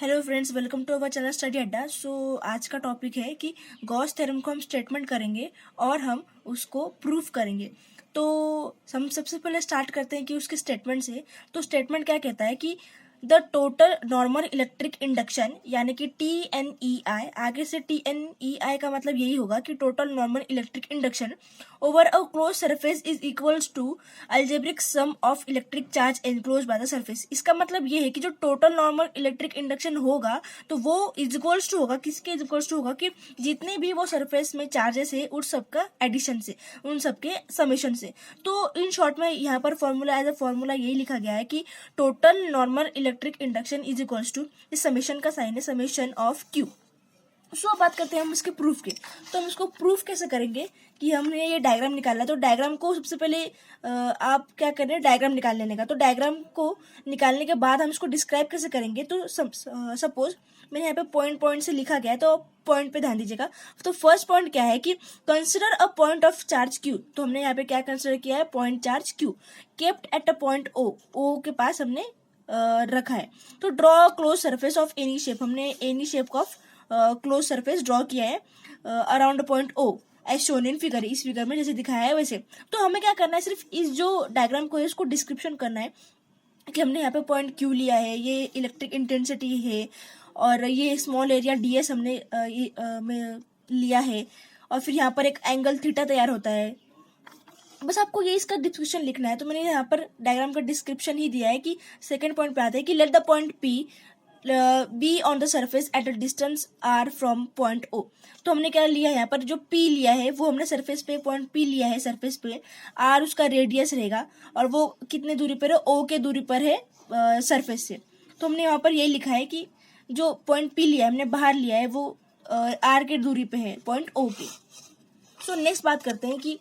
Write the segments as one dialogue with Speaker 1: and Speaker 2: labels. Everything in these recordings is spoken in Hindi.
Speaker 1: Hello friends, welcome to our channel study Adda. आज का टॉपिक है कि गॉस थ्योरम को हम स्टेटमेंट करेंगे और हम उसको प्रूफ करेंगे। तो हम सबसे पहले स्टार्ट करते हैं कि उसके स्टेटमेंट से। तो स्टेटमेंट क्या कहता है कि the total normal electric induction यानी कि TNEI, आगे से TNEI का मतलब यही होगा कि total normal electric induction over a close surface is equals to algebraic sum of electric charge enclose by the surface. इसका मतलब ये है कि जो टोटल नॉर्मल इलेक्ट्रिक इंडक्शन होगा तो वो इज इक्वल्स टू होगा, किसके इज इक्वल्स टू होगा कि जितने भी वो सरफेस में चार्जेस है उन सबका एडिशन से, उन सबके समेशन से। तो इन शॉर्ट में यहाँ पर फॉर्मूला एज अ फॉर्मूला यही लिखा गया है कि total normal electric induction is equals to, इस समेशन का साइन है समेशन ऑफ क्यू। अब बात करते हैं हम इसके प्रूफ के। तो हम इसको प्रूफ कैसे करेंगे कि हमने ये डायग्राम निकाला। तो डायग्राम को सबसे पहले आप क्या करें, डायग्राम निकाल लेने का। तो डायग्राम को निकालने के बाद हम इसको डिस्क्राइब कैसे करेंगे। तो सपोज मैंने यहाँ पे पॉइंट पॉइंट से लिखा गया है, तो पॉइंट पे ध्यान दीजिएगा। तो फर्स्ट पॉइंट क्या है कि consider a point of charge Q. तो हमने यहाँ पे क्या कंसिडर किया है, point charge Q kept at a point O के पास हमने रखा है। तो draw close surface of any shape, हमने any shape of close surface draw किया है around point O as shown in figure. इस फिगर में जैसे दिखाया है वैसे। तो हमें क्या करना है, सिर्फ इस जो डायग्राम को है इसको डिस्क्रिप्शन करना है कि हमने यहाँ पे पॉइंट क्यू लिया है, ये इलेक्ट्रिक इंटेंसिटी है और ये स्मॉल एरिया ds हमने में लिया है, और फिर यहाँ पर एक एंगल थीटा तैयार होता है। बस आपको ये इसका डिस्क्रिप्शन लिखना है। तो मैंने यहाँ पर डायग्राम का डिस्क्रिप्शन ही दिया है कि सेकंड पॉइंट पे आता है कि let the point P be on the surface at a distance r from point O। तो हमने क्या लिया है, यहाँ पर जो P लिया है वो हमने सरफेस पे पॉइंट P लिया है, सरफेस पे r उसका रेडियस रहेगा और वो कितने दूरी पर है, O के दूरी पर है सरफेस से। तो हमने यहाँ पर यही लिखा है कि जो पॉइंट P लिया है हमने बाहर लिया है वो r के दूरी पे है पॉइंट O पे। सो नेक्स्ट बात करते हैं कि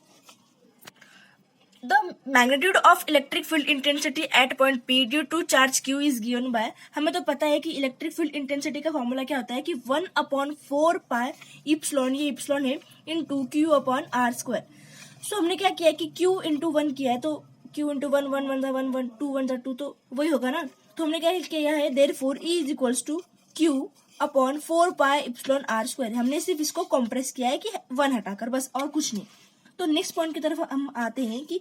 Speaker 1: the magnitude of electric field intensity at point P due to charge Q is given by, हमें तो पता है कि इलेक्ट्रिक फील्ड इंटेंसिटी का फॉर्मूला क्या होता है कि 1/4 पाई इप्सिलॉन, ये इप्सिलॉन है, into Q upon R square. So हमने क्या किया है कि Q इंटू 1 किया है, तो Q इंटू 1 1 1 1 1 2 1 2, तो वही होगा ना। तो हमने क्या किया है, therefore E is equals to Q upon 4 pi epsilon R square. हमने सिर्फ इसको कंप्रेस किया है कि 1 हटाकर, बस और कुछ नहीं। तो नेक्स्ट पॉइंट की तरफ हम आते हैं कि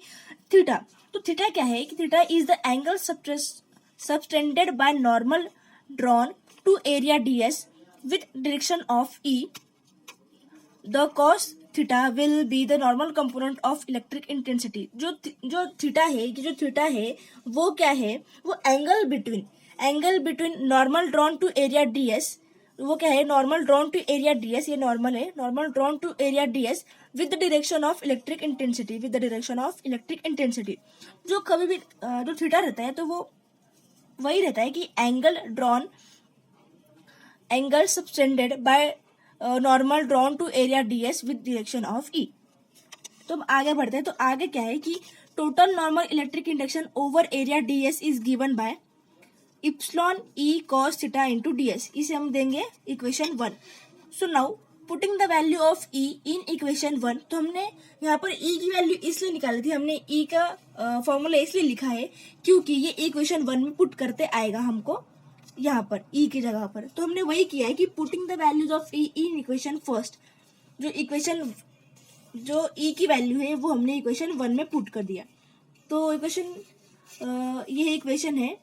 Speaker 1: थीटा। तो थीटा क्या है कि theta is the angle subtended by normal drawn to area ds with direction of E। The cos theta will be the normal component of electric intensity. जो थीटा है कि जो थीटा है वो क्या है, वो angle between normal drawn to area ds, वो क्या है, normal drawn to area ds, ये नॉर्मल है, normal drawn to area ds with the direction of electric intensity, with the direction of electric intensity. जो कभी भी जो थीटा रहता है तो वो वही रहता है कि angle subtended by normal drawn to area ds with direction of E। तो हम आगे बढ़ते हैं। तो आगे क्या है कि total normal electric induction over area ds is given by epsilon E cos theta into ds। इसे हम देंगे equation 1। So now putting the value of E in equation 1। तो हमने यहाँ पर E की वैल्यू इसलिए निकाली थी, हमने E का फॉर्मूला इसलिए लिखा है क्योंकि ये इक्वेशन 1 में पुट करते आएगा हमको यहाँ पर E की जगह पर। तो हमने वही किया है कि putting the values of E in equation first. जो E की वैल्यू है वो हमने इक्वेशन 1 में पुट कर दिया। तो ये इक्वेशन है।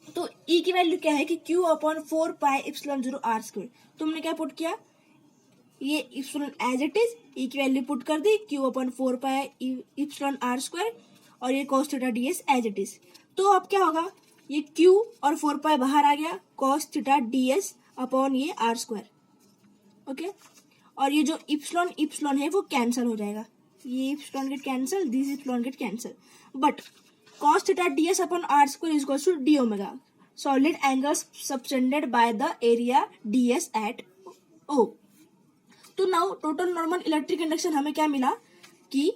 Speaker 1: तो E की वैल्यू क्या है कि Q upon 4 pi epsilon 0 R square. तो हमने क्या पुट किया, ये epsilon as it is, E की वैल्यू पुट कर दी, Q upon 4 pi epsilon R square, और ये cos theta ds as it is. तो अब क्या होगा, ये Q और 4 पाई बाहर आ गया, cos थीटा ds अपॉन ये R स्क्वायर। ओके, और ये जो इप्सिलॉन है वो कैंसिल हो जाएगा, ये epsilon get cancel, this epsilon get cancel, but cos theta ds upon R square is equals to d omega, solid angle subtended by the area ds at O। तो now total normal electric induction हमें क्या मिला कि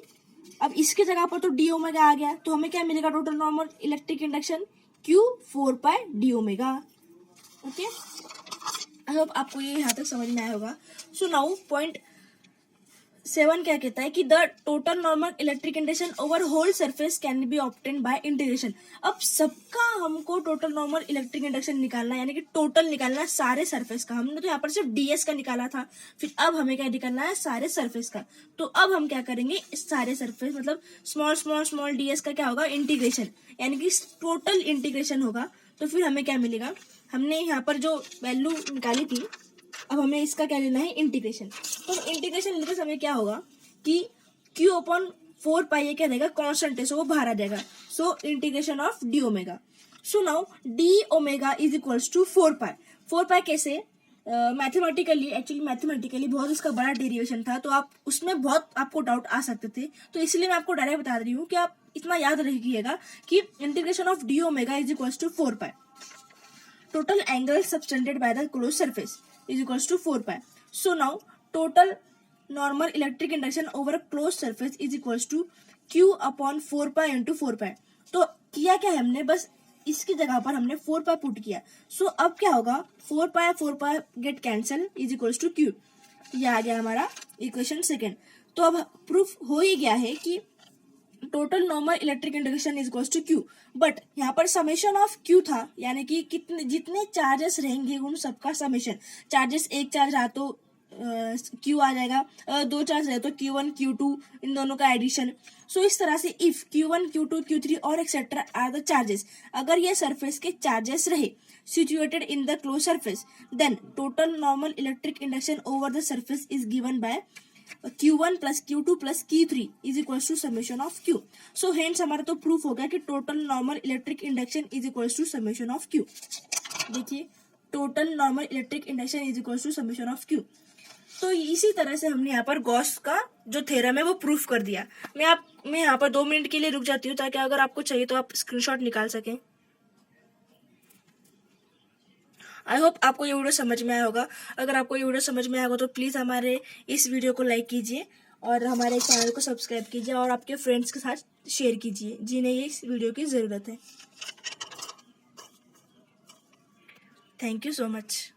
Speaker 1: अब इसके जगह पर तो d ओमेगा आ गया, तो हमें क्या मिलेगा, total normal electric induction Q 4 pi d omega. Okay, I hope आपको ये यहाँ तक समझ में आया होगा। सो नाउ पॉइंट 7 क्या कहता है कि the total normal electric induction over whole surface can be obtain by integration. अब सबका हमको टोटल नॉर्मल इलेक्ट्रिक इंडक्शन निकालना है, यानी कि टोटल निकालना है सारे सरफेस का। हमने तो यहाँ पर सिर्फ डीएस का निकाला था, फिर अब हमें क्या निकालना है, सारे सरफेस का। तो अब हम क्या करेंगे, इस सारे सरफेस मतलब स्मॉल स्मॉल स्मॉल डीएस का क्या होगा, इंटीग्रेशन, यानी कि टोटल इंटीग्रेशन होगा। तो फिर हमें क्या मिलेगा, हमने यहाँ पर जो वैल्यू निकाली थी, अब हमें इसका क्या लेना है, इंटीग्रेशन। तो इंटीग्रेशन लेते समय क्या होगा कि q अपॉन 4 पाई क्या रहेगा, कांस्टेंट है, सो वो बाहर आ जाएगा। So integration of d omega. So now d omega is equals to 4 pi. 4 pi कैसे, मैथमेटिकली बहुत इसका बड़ा डेरिवेशन था, तो आप उसमें बहुत आपको डाउट आ सकते थे, तो इसलिए मैं आपको डायरेक्ट बता रही हूँ कि आप इतना याद रखिएगा कि integration of d omega is equals to 4 pi. Total angle subtended by the closed surface is equals to 4 pi. So now total normal electric induction over a closed surface is equals to q upon 4 pi into 4 pi. तो किया क्या है हमने, बस इसकी जगह पर हमने 4 pi पुट किया। सो अब क्या होगा, 4 pi get cancel is equals to q। ये आ गया हमारा इक्वेशन सेकेंड। तो अब प्रूफ हो ही गया है कि total normal electric induction is equals to Q, but यहाँ पर समेशन ऑफ क्यू था, यानी कि कितने जितने चार्जेस रहेंगे उन सबका समेशन। चार्जेस, एक चार्ज रहा तो क्यू आ जाएगा, दो चार्ज रहे तो Q1 Q2 इन दोनों का एडिशन। सो इस तरह से इफ Q1 Q2 Q3 और एक्सेट्रा आर द चार्जेस, अगर ये सरफेस के चार्जेस रहे situated in the closed surface, then total normal electric induction over the surface is given by Q1 plus Q2 plus Q3 is equals to summation of Q. So hence हमारा तो प्रूफ हो गया कि total normal electric induction is equals to summation of Q। देखिए, total normal electric induction is equals to summation of Q। तो इसी तरह से हमने यहाँ पर गॉस का जो थ्योरम है वो प्रूफ कर दिया। मैं यहाँ पर 2 मिनट के लिए रुक जाती हूँ, ताकि अगर आपको चाहिए तो आप स्क्रीनशॉट निकाल सकें। आई होप आपको ये वीडियो समझ में आया होगा। अगर आपको ये वीडियो समझ में आया होगा तो प्लीज़ हमारे इस वीडियो को लाइक कीजिए और हमारे चैनल को सब्सक्राइब कीजिए और आपके फ्रेंड्स के साथ शेयर कीजिए जिन्हें ये इस वीडियो की ज़रूरत है। Thank you so much.